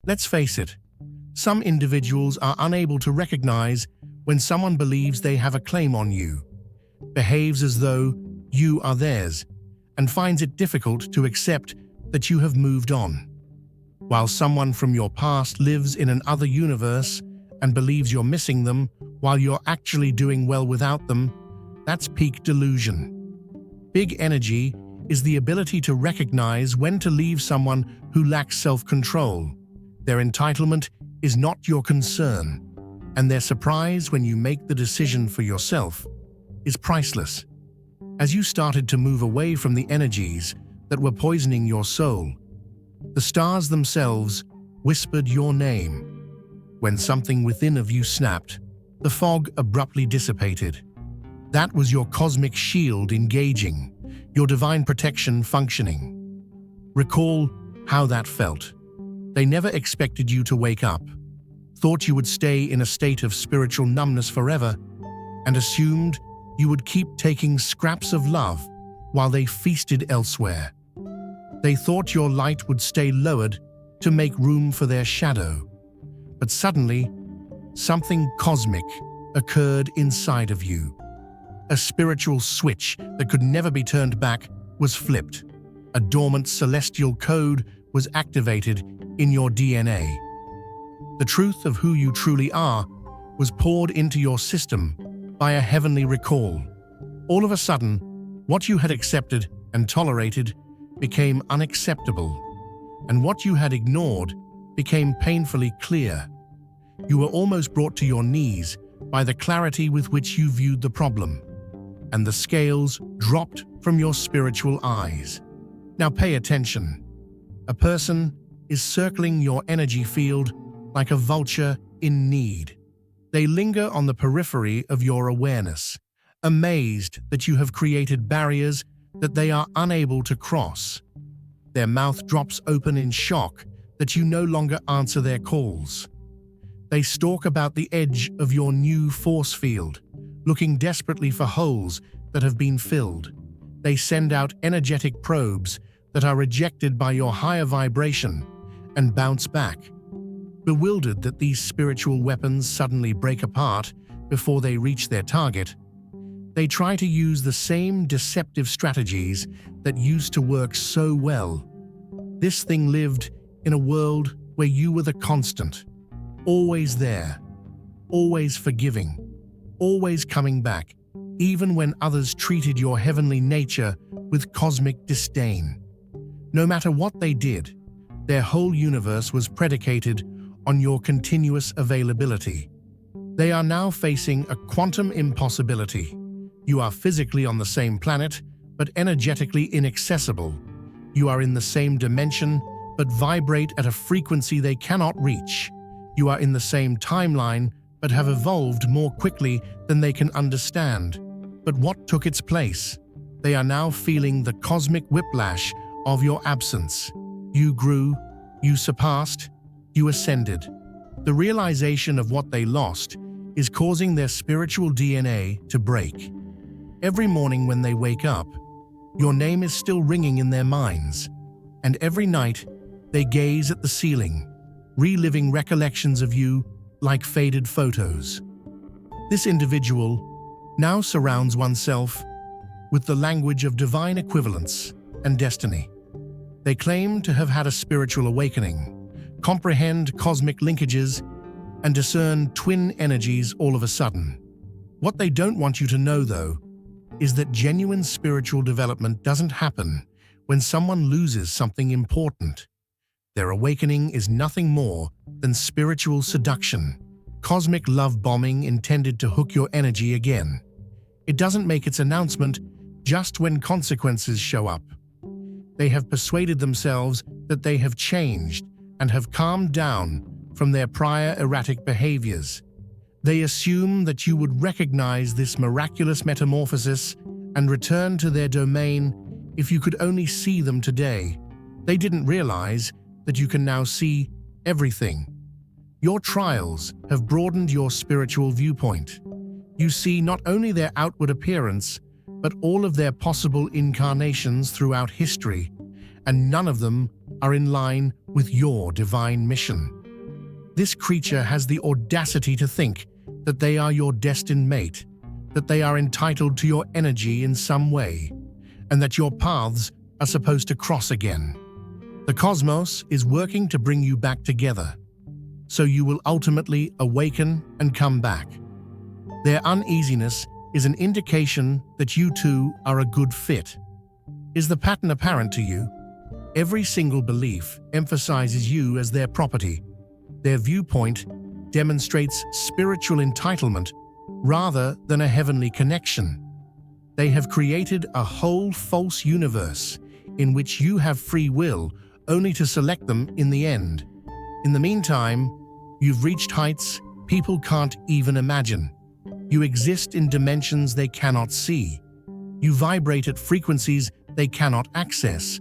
Let's face it, some individuals are unable to recognize when someone believes they have a claim on you, behaves as though you are theirs, and finds it difficult to accept that you have moved on. While someone from your past lives in another universe and believes you're missing them while you're actually doing well without them, that's peak delusion. Big energy is the ability to recognize when to leave someone who lacks self-control. Their entitlement is not your concern, and their surprise when you make the decision for yourself is priceless. As you started to move away from the energies that were poisoning your soul, the stars themselves whispered your name. When something within of you snapped, the fog abruptly dissipated. That was your cosmic shield engaging, your divine protection functioning. Recall how that felt. They never expected you to wake up, thought you would stay in a state of spiritual numbness forever, and assumed you would keep taking scraps of love while they feasted elsewhere. They thought your light would stay lowered to make room for their shadow. But suddenly, something cosmic occurred inside of you. A spiritual switch that could never be turned back was flipped. A dormant celestial code was activated in your DNA. The truth of who you truly are was poured into your system by a heavenly recall. All of a sudden, what you had accepted and tolerated became unacceptable, and what you had ignored became painfully clear. You were almost brought to your knees by the clarity with which you viewed the problem, and the scales dropped from your spiritual eyes. Now pay attention. A person is circling your energy field like a vulture in need. They linger on the periphery of your awareness, amazed that you have created barriers that they are unable to cross. Their mouth drops open in shock that you no longer answer their calls. They stalk about the edge of your new force field, looking desperately for holes that have been filled. They send out energetic probes that are rejected by your higher vibration and bounce back. Bewildered that these spiritual weapons suddenly break apart before they reach their target, they try to use the same deceptive strategies that used to work so well. This thing lived in a world where you were the constant, always there, always forgiving, always coming back, even when others treated your heavenly nature with cosmic disdain. No matter what they did, their whole universe was predicated on your continuous availability. They are now facing a quantum impossibility. You are physically on the same planet, but energetically inaccessible. You are in the same dimension, but vibrate at a frequency they cannot reach. You are in the same timeline, but have evolved more quickly than they can understand. But what took its place? They are now feeling the cosmic whiplash of your absence. You grew, you surpassed, you ascended. The realization of what they lost is causing their spiritual DNA to break. Every morning when they wake up, your name is still ringing in their minds, and every night they gaze at the ceiling, reliving recollections of you like faded photos. This individual now surrounds oneself with the language of divine equivalence and destiny. They claim to have had a spiritual awakening, comprehend cosmic linkages, and discern twin energies all of a sudden. What they don't want you to know, though, is that genuine spiritual development doesn't happen when someone loses something important. Their awakening is nothing more than spiritual seduction, cosmic love bombing intended to hook your energy again. It doesn't make its announcement just when consequences show up. They have persuaded themselves that they have changed and have calmed down from their prior erratic behaviors. They assume that you would recognize this miraculous metamorphosis and return to their domain if you could only see them today. They didn't realize that you can now see everything. Your trials have broadened your spiritual viewpoint. You see not only their outward appearance, but all of their possible incarnations throughout history, and none of them are in line with your divine mission. This creature has the audacity to think that they are your destined mate, that they are entitled to your energy in some way, and that your paths are supposed to cross again. The cosmos is working to bring you back together, so you will ultimately awaken and come back. Their uneasiness is an indication that you two are a good fit. Is the pattern apparent to you? Every single belief emphasizes you as their property. Their viewpoint demonstrates spiritual entitlement rather than a heavenly connection. They have created a whole false universe in which you have free will only to select them in the end. In the meantime, you've reached heights people can't even imagine. You exist in dimensions they cannot see. You vibrate at frequencies they cannot access.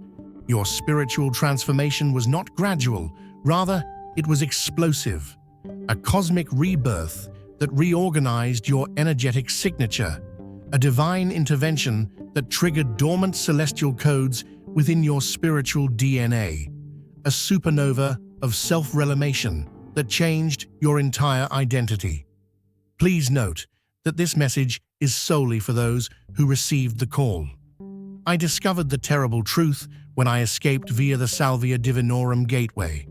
Your spiritual transformation was not gradual, rather, it was explosive. A cosmic rebirth that reorganized your energetic signature. A divine intervention that triggered dormant celestial codes within your spiritual DNA. A supernova of self-realization that changed your entire identity. Please note that this message is solely for those who received the call. I discovered the terrible truth when I escaped via the Salvia Divinorum gateway.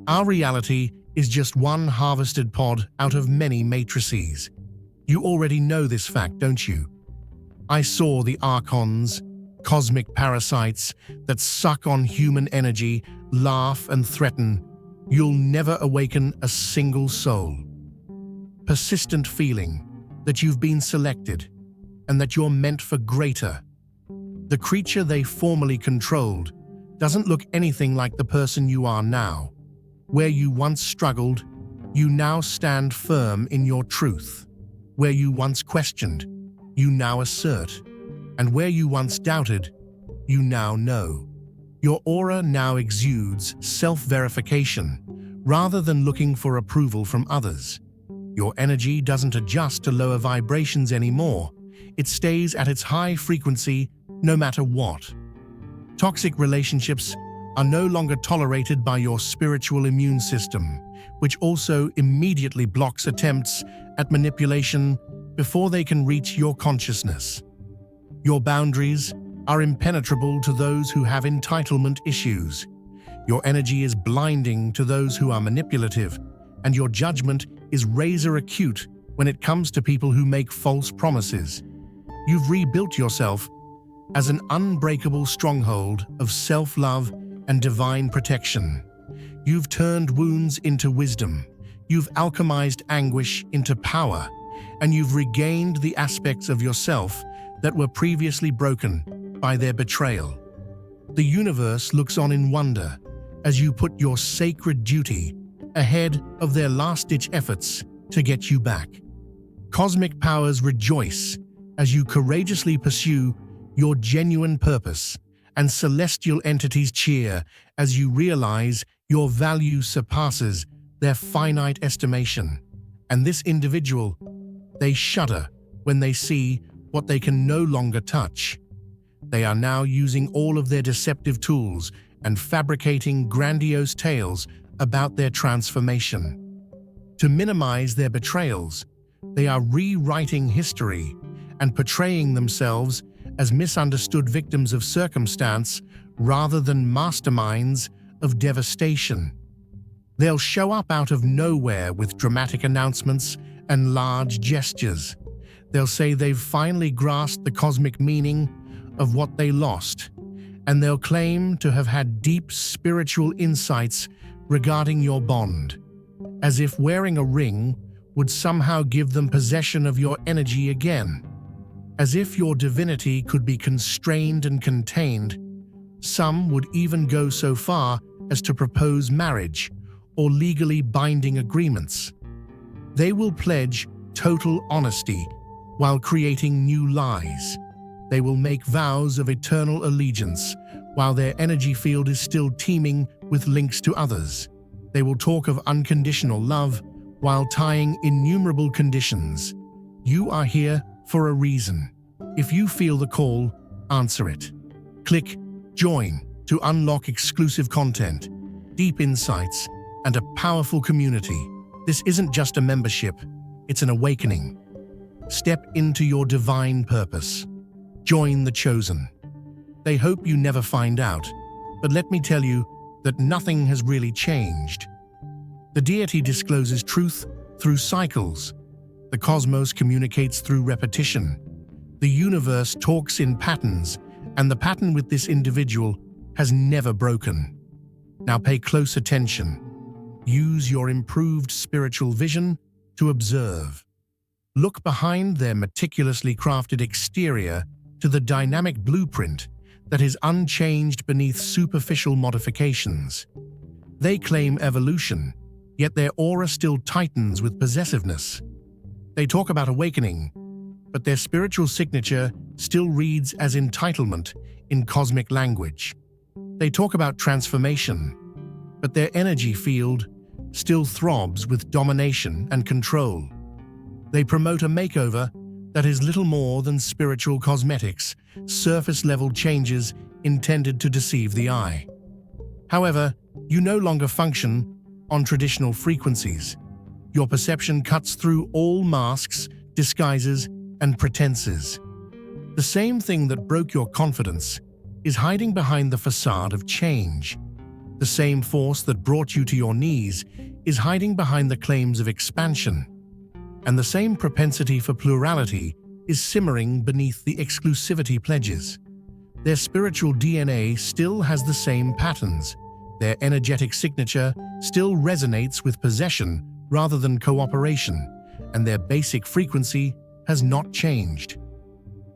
Our reality is just one harvested pod out of many matrices. You already know this fact, don't you? I saw the archons, cosmic parasites that suck on human energy, laugh and threaten. You'll never awaken a single soul. Persistent feeling that you've been selected and that you're meant for greater. The creature they formerly controlled doesn't look anything like the person you are now. Where you once struggled, you now stand firm in your truth. Where you once questioned, you now assert. And where you once doubted, you now know. Your aura now exudes self-verification rather than looking for approval from others. Your energy doesn't adjust to lower vibrations anymore. It stays at its high frequency no matter what. Toxic relationships are no longer tolerated by your spiritual immune system, which also immediately blocks attempts at manipulation before they can reach your consciousness. Your boundaries are impenetrable to those who have entitlement issues. Your energy is blinding to those who are manipulative, and your judgment is razor acute when it comes to people who make false promises. You've rebuilt yourself as an unbreakable stronghold of self-love and divine protection. You've turned wounds into wisdom. You've alchemized anguish into power, and you've regained the aspects of yourself that were previously broken by their betrayal. The universe looks on in wonder as you put your sacred duty ahead of their last-ditch efforts to get you back. Cosmic powers rejoice as you courageously pursue your genuine purpose, and celestial entities cheer as you realize your value surpasses their finite estimation. And this individual, they shudder when they see what they can no longer touch. They are now using all of their deceptive tools and fabricating grandiose tales about their transformation. To minimize their betrayals, they are rewriting history and portraying themselves as misunderstood victims of circumstance rather than masterminds of devastation. They'll show up out of nowhere with dramatic announcements and large gestures. They'll say they've finally grasped the cosmic meaning of what they lost, and they'll claim to have had deep spiritual insights regarding your bond, as if wearing a ring would somehow give them possession of your energy again. As if your divinity could be constrained and contained. Some would even go so far as to propose marriage or legally binding agreements. They will pledge total honesty while creating new lies. They will make vows of eternal allegiance while their energy field is still teeming with links to others. They will talk of unconditional love while tying innumerable conditions. You are here for a reason. If you feel the call, answer it. Click Join to unlock exclusive content, deep insights, and a powerful community. This isn't just a membership, it's an awakening. Step into your divine purpose. Join the chosen. They hope you never find out, but let me tell you that nothing has really changed. The deity discloses truth through cycles. The cosmos communicates through repetition. The universe talks in patterns, and the pattern with this individual has never broken. Now pay close attention. Use your improved spiritual vision to observe. Look behind their meticulously crafted exterior to the dynamic blueprint that is unchanged beneath superficial modifications. They claim evolution, yet their aura still tightens with possessiveness. They talk about awakening, but their spiritual signature still reads as entitlement in cosmic language. They talk about transformation, but their energy field still throbs with domination and control. They promote a makeover that is little more than spiritual cosmetics, surface-level changes intended to deceive the eye. However, you no longer function on traditional frequencies. Your perception cuts through all masks, disguises, and pretenses. The same thing that broke your confidence is hiding behind the facade of change. The same force that brought you to your knees is hiding behind the claims of expansion. And the same propensity for plurality is simmering beneath the exclusivity pledges. Their spiritual DNA still has the same patterns. Their energetic signature still resonates with possession rather than cooperation, and their basic frequency has not changed.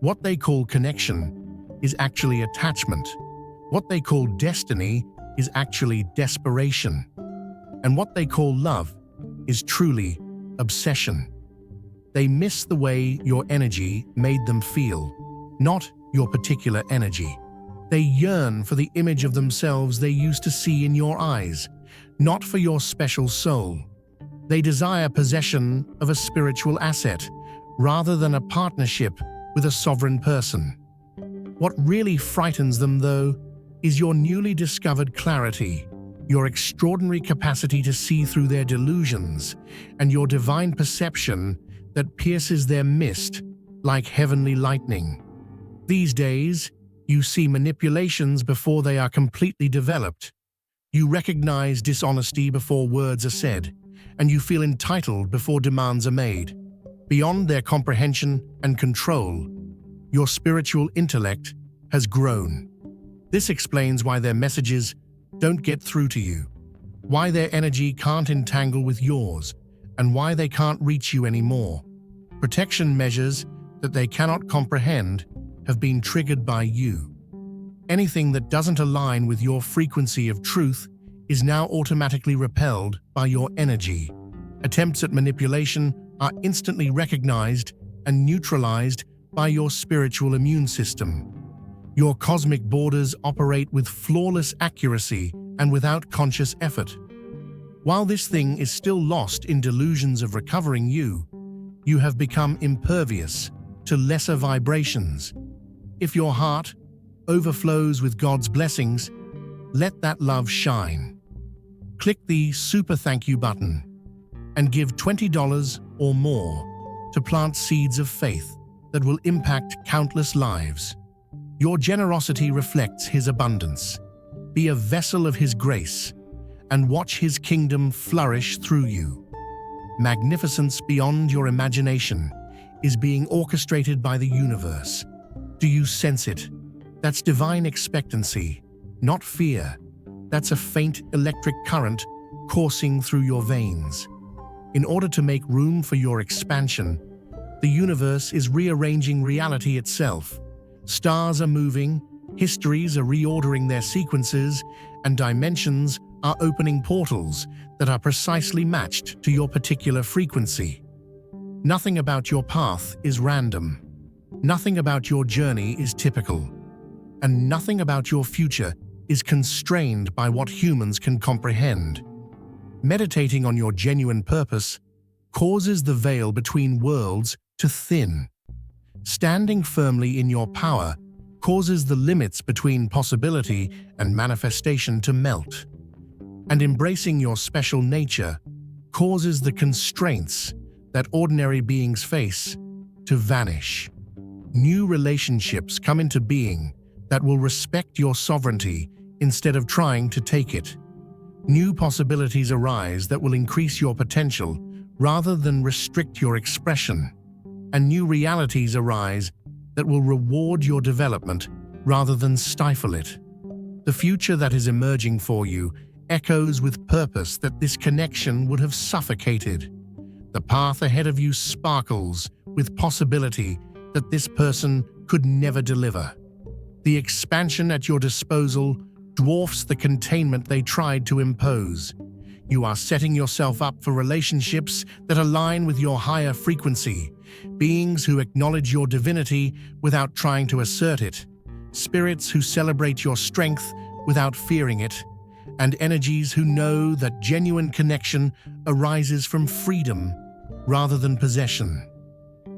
What they call connection is actually attachment. What they call destiny is actually desperation. And what they call love is truly obsession. They miss the way your energy made them feel, not your particular energy. They yearn for the image of themselves they used to see in your eyes, not for your special soul. They desire possession of a spiritual asset, rather than a partnership with a sovereign person. What really frightens them, though, is your newly discovered clarity, your extraordinary capacity to see through their delusions, and your divine perception that pierces their mist like heavenly lightning. These days, you see manipulations before they are completely developed. You recognize dishonesty before words are said, and you feel entitled before demands are made. Beyond their comprehension and control, your spiritual intellect has grown. This explains why their messages don't get through to you, why their energy can't entangle with yours, and why they can't reach you anymore. Protection measures that they cannot comprehend have been triggered by you. Anything that doesn't align with your frequency of truth is now automatically repelled by your energy. Attempts at manipulation are instantly recognized and neutralized by your spiritual immune system. Your cosmic borders operate with flawless accuracy and without conscious effort. While this thing is still lost in delusions of recovering you, you have become impervious to lesser vibrations. If your heart overflows with God's blessings, let that love shine. Click the Super Thank You button and give $20 or more to plant seeds of faith that will impact countless lives. Your generosity reflects His abundance. Be a vessel of His grace and watch His kingdom flourish through you. Magnificence beyond your imagination is being orchestrated by the universe. Do you sense it? That's divine expectancy, not fear. That's a faint electric current coursing through your veins. In order to make room for your expansion, the universe is rearranging reality itself. Stars are moving, histories are reordering their sequences, and dimensions are opening portals that are precisely matched to your particular frequency. Nothing about your path is random. Nothing about your journey is typical. And nothing about your future is constrained by what humans can comprehend. Meditating on your genuine purpose causes the veil between worlds to thin. Standing firmly in your power causes the limits between possibility and manifestation to melt. And embracing your special nature causes the constraints that ordinary beings face to vanish. New relationships come into being that will respect your sovereignty instead of trying to take it. New possibilities arise that will increase your potential rather than restrict your expression. And new realities arise that will reward your development rather than stifle it. The future that is emerging for you echoes with purpose that this connection would have suffocated. The path ahead of you sparkles with possibility that this person could never deliver. The expansion at your disposal dwarfs the containment they tried to impose. You are setting yourself up for relationships that align with your higher frequency, beings who acknowledge your divinity without trying to assert it, spirits who celebrate your strength without fearing it, and energies who know that genuine connection arises from freedom rather than possession.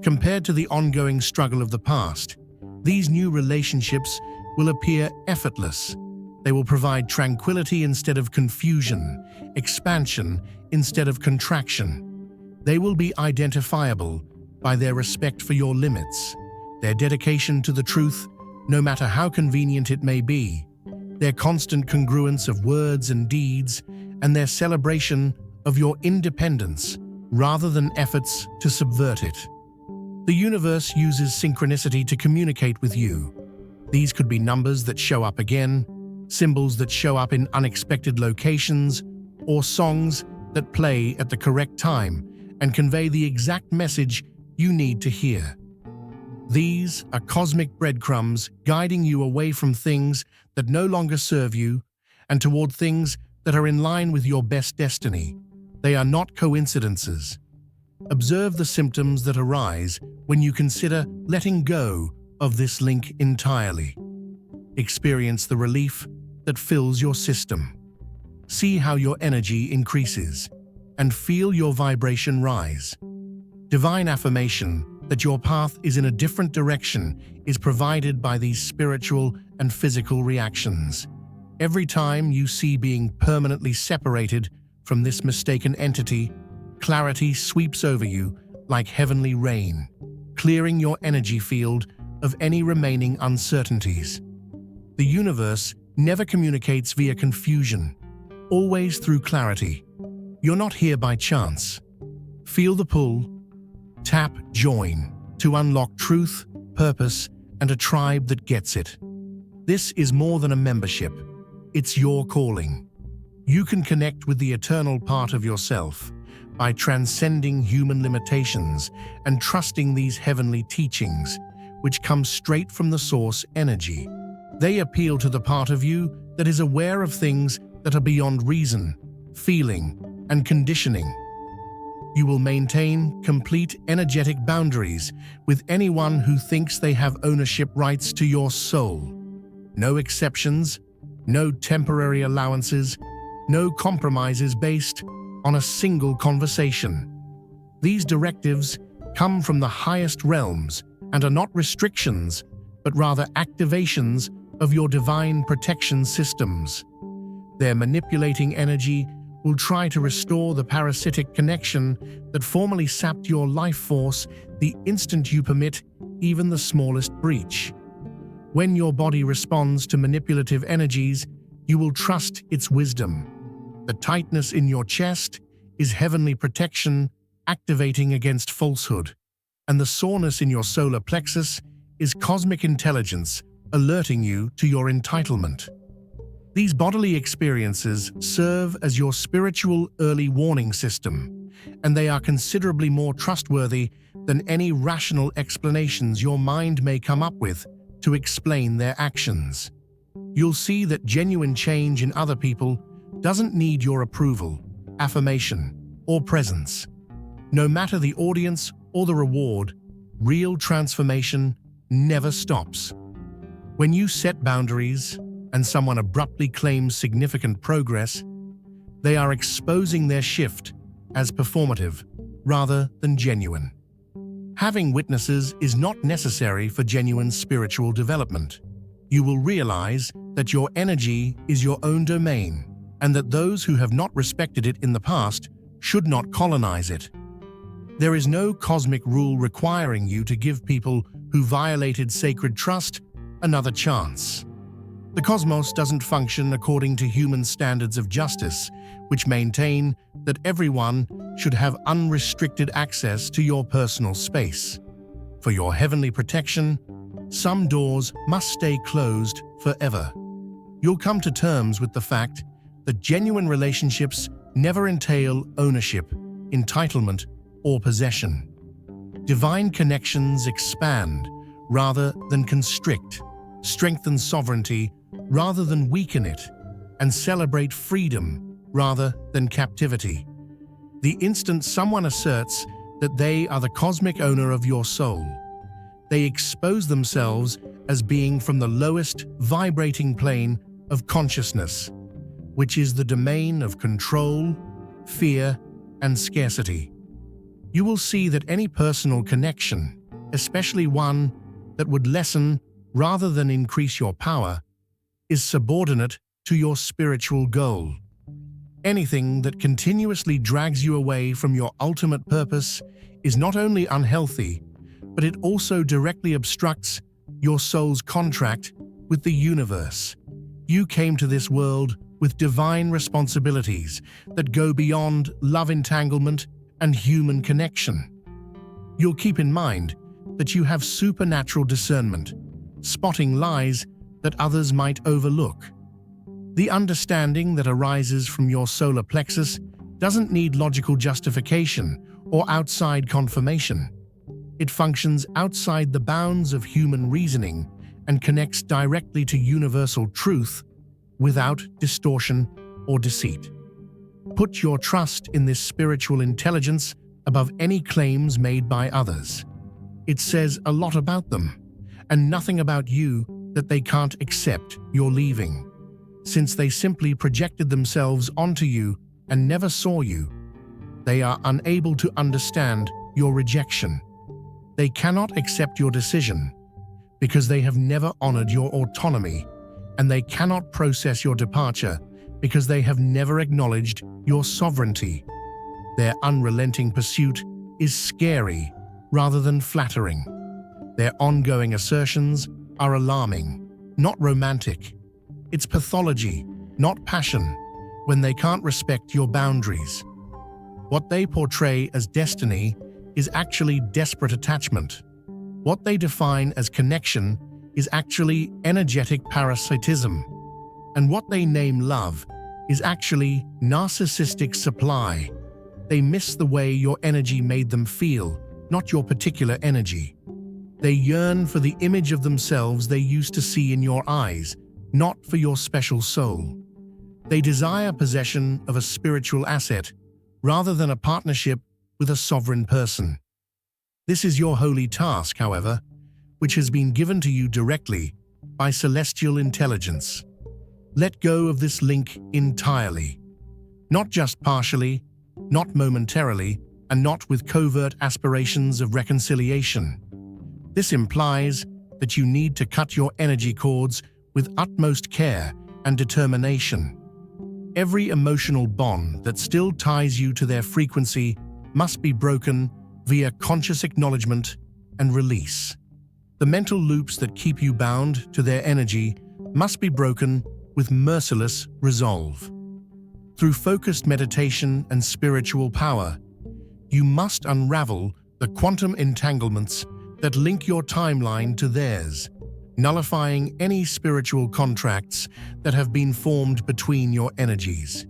Compared to the ongoing struggle of the past, these new relationships will appear effortless. They will provide tranquility instead of confusion, expansion instead of contraction. They will be identifiable by their respect for your limits, their dedication to the truth, no matter how convenient it may be, their constant congruence of words and deeds, and their celebration of your independence rather than efforts to subvert it. The universe uses synchronicity to communicate with you. These could be numbers that show up again, symbols that show up in unexpected locations, or songs that play at the correct time and convey the exact message you need to hear. These are cosmic breadcrumbs guiding you away from things that no longer serve you and toward things that are in line with your best destiny. They are not coincidences. Observe the symptoms that arise when you consider letting go of this link entirely. Experience the relief that fills your system. See how your energy increases and feel your vibration rise. Divine affirmation that your path is in a different direction is provided by these spiritual and physical reactions. Every time you see being permanently separated from this mistaken entity, clarity sweeps over you like heavenly rain, clearing your energy field of any remaining uncertainties. The universe never communicates via confusion, always through clarity. You're not here by chance. Feel the pull. Tap Join to unlock truth, purpose, and a tribe that gets it. This is more than a membership. It's your calling. You can connect with the eternal part of yourself by transcending human limitations and trusting these heavenly teachings, which come straight from the source energy. They appeal to the part of you that is aware of things that are beyond reason, feeling, and conditioning. You will maintain complete energetic boundaries with anyone who thinks they have ownership rights to your soul. No exceptions, no temporary allowances, no compromises based on a single conversation. These directives come from the highest realms and are not restrictions, but rather activations of your divine protection systems. Their manipulating energy will try to restore the parasitic connection that formerly sapped your life force the instant you permit even the smallest breach. When your body responds to manipulative energies, you will trust its wisdom. The tightness in your chest is heavenly protection activating against falsehood, and the soreness in your solar plexus is cosmic intelligence alerting you to your entitlement. These bodily experiences serve as your spiritual early warning system, and they are considerably more trustworthy than any rational explanations your mind may come up with to explain their actions. You'll see that genuine change in other people doesn't need your approval, affirmation, or presence. No matter the audience or the reward, real transformation never stops. When you set boundaries and someone abruptly claims significant progress, they are exposing their shift as performative rather than genuine. Having witnesses is not necessary for genuine spiritual development. You will realize that your energy is your own domain, and that those who have not respected it in the past should not colonize it. There is no cosmic rule requiring you to give people who violated sacred trust another chance. The cosmos doesn't function according to human standards of justice, which maintain that everyone should have unrestricted access to your personal space. For your heavenly protection, some doors must stay closed forever. You'll come to terms with the fact that genuine relationships never entail ownership, entitlement, or possession. Divine connections expand rather than constrict, strengthen sovereignty rather than weaken it, and celebrate freedom rather than captivity. The instant someone asserts that they are the cosmic owner of your soul, they expose themselves as being from the lowest vibrating plane of consciousness, which is the domain of control, fear, and scarcity. You will see that any personal connection, especially one that would lessen rather than increase your power, is subordinate to your spiritual goal. Anything that continuously drags you away from your ultimate purpose is not only unhealthy, but it also directly obstructs your soul's contract with the universe. You came to this world with divine responsibilities that go beyond love entanglement and human connection. You'll keep in mind that you have supernatural discernment, spotting lies that others might overlook. The understanding that arises from your solar plexus doesn't need logical justification or outside confirmation. It functions outside the bounds of human reasoning and connects directly to universal truth without distortion or deceit. Put your trust in this spiritual intelligence above any claims made by others. It says a lot about them, and nothing about you that they can't accept your leaving, since they simply projected themselves onto you and never saw you. They are unable to understand your rejection. They cannot accept your decision because they have never honored your autonomy, and they cannot process your departure because they have never acknowledged your sovereignty. Their unrelenting pursuit is scary rather than flattering. Their ongoing assertions are alarming, not romantic. It's pathology, not passion, when they can't respect your boundaries. What they portray as destiny is actually desperate attachment. What they define as connection is actually energetic parasitism. And what they name love is actually narcissistic supply. They miss the way your energy made them feel, not your particular energy. They yearn for the image of themselves they used to see in your eyes, not for your special soul. They desire possession of a spiritual asset rather than a partnership with a sovereign person. This is your holy task, however, which has been given to you directly by celestial intelligence. Let go of this link entirely. Not just partially, not momentarily, and not with covert aspirations of reconciliation. This implies that you need to cut your energy cords with utmost care and determination. Every emotional bond that still ties you to their frequency must be broken via conscious acknowledgement and release. The mental loops that keep you bound to their energy must be broken with merciless resolve. Through focused meditation and spiritual power, you must unravel the quantum entanglements that link your timeline to theirs, nullifying any spiritual contracts that have been formed between your energies.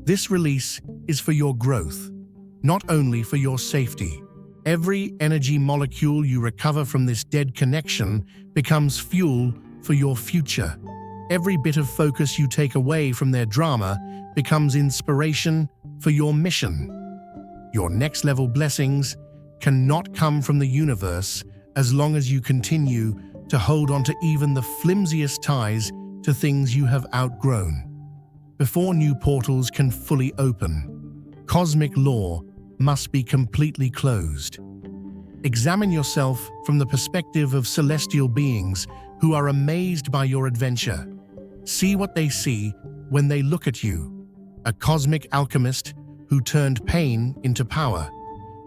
This release is for your growth, not only for your safety. Every energy molecule you recover from this dead connection becomes fuel for your future. Every bit of focus you take away from their drama becomes inspiration for your mission. Your next-level blessings cannot come from the universe as long as you continue to hold on to even the flimsiest ties to things you have outgrown. Before new portals can fully open, cosmic law must be completely closed. Examine yourself from the perspective of celestial beings who are amazed by your adventure. See what they see when they look at you: a cosmic alchemist who turned pain into power,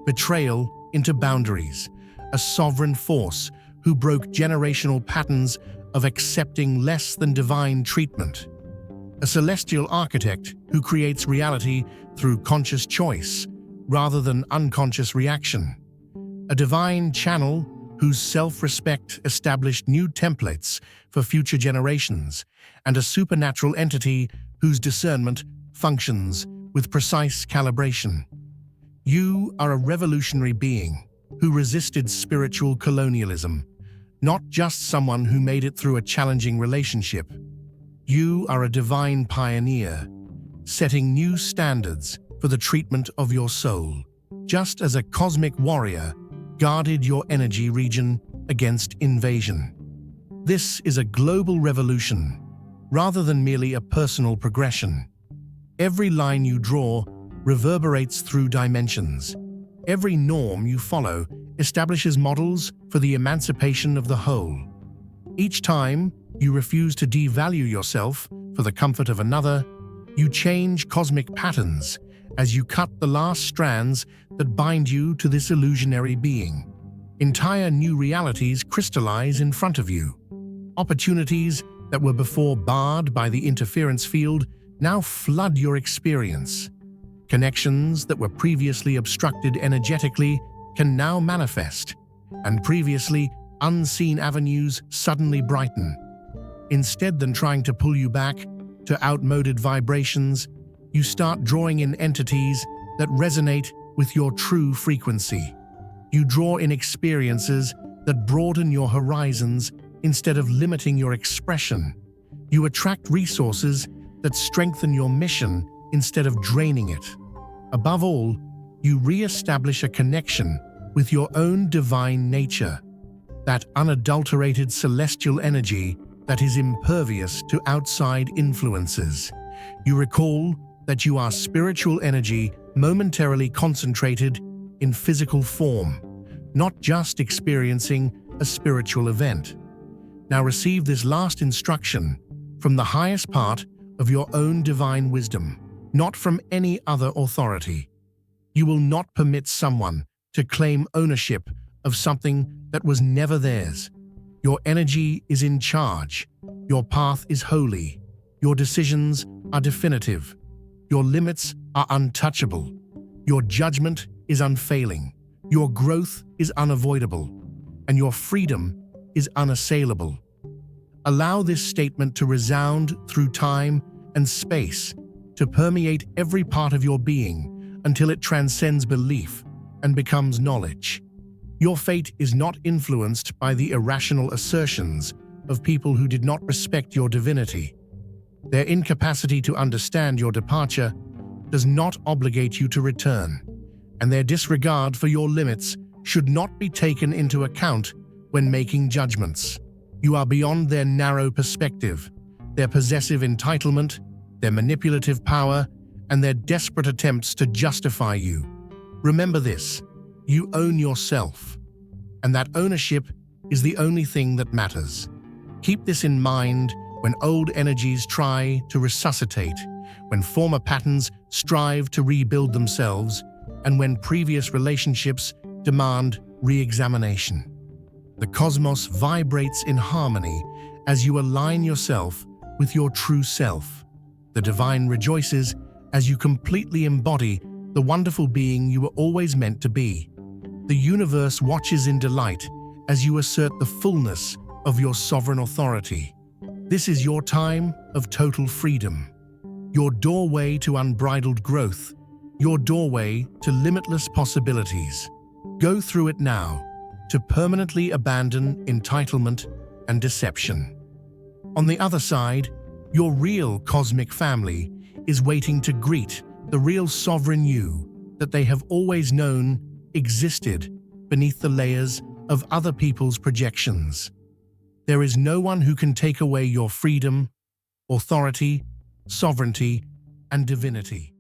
betrayal into boundaries, a sovereign force who broke generational patterns of accepting less than divine treatment, a celestial architect who creates reality through conscious choice rather than unconscious reaction, a divine channel whose self-respect established new templates for future generations, and a supernatural entity whose discernment functions with precise calibration. You are a revolutionary being who resisted spiritual colonialism, not just someone who made it through a challenging relationship. You are a divine pioneer, setting new standards for the treatment of your soul, just as a cosmic warrior guarded your energy region against invasion. This is a global revolution, rather than merely a personal progression. Every line you draw reverberates through dimensions. Every norm you follow establishes models for the emancipation of the whole. Each time you refuse to devalue yourself for the comfort of another, you change cosmic patterns as you cut the last strands that bind you to this illusionary being. Entire new realities crystallize in front of you. Opportunities that were before barred by the interference field now flood your experience. Connections that were previously obstructed energetically can now manifest, and previously unseen avenues suddenly brighten. Instead than trying to pull you back to outmoded vibrations, you start drawing in entities that resonate with your true frequency. You draw in experiences that broaden your horizons instead of limiting your expression. You attract resources that strengthen your mission instead of draining it. Above all, you re-establish a connection with your own divine nature, that unadulterated celestial energy that is impervious to outside influences. You recall that you are spiritual energy momentarily concentrated in physical form, not just experiencing a spiritual event. Now receive this last instruction from the highest part of your own divine wisdom, not from any other authority. You will not permit someone to claim ownership of something that was never theirs. Your energy is in charge. Your path is holy. Your decisions are definitive. Your limits are untouchable. Your judgment is unfailing. Your growth is unavoidable. And your freedom is unassailable. Allow this statement to resound through time and space, to permeate every part of your being until it transcends belief and becomes knowledge. Your fate is not influenced by the irrational assertions of people who did not respect your divinity. Their incapacity to understand your departure does not obligate you to return, and their disregard for your limits should not be taken into account when making judgments. You are beyond their narrow perspective, their possessive entitlement, their manipulative power, and their desperate attempts to justify you. Remember this: you own yourself, and that ownership is the only thing that matters. Keep this in mind when old energies try to resuscitate, when former patterns strive to rebuild themselves, and when previous relationships demand re-examination. The cosmos vibrates in harmony as you align yourself with your true self. The divine rejoices as you completely embody the wonderful being you were always meant to be. The universe watches in delight as you assert the fullness of your sovereign authority. This is your time of total freedom, your doorway to unbridled growth, your doorway to limitless possibilities. Go through it now to permanently abandon entitlement and deception. On the other side, your real cosmic family is waiting to greet the real sovereign you that they have always known existed beneath the layers of other people's projections. There is no one who can take away your freedom, authority, sovereignty, and divinity.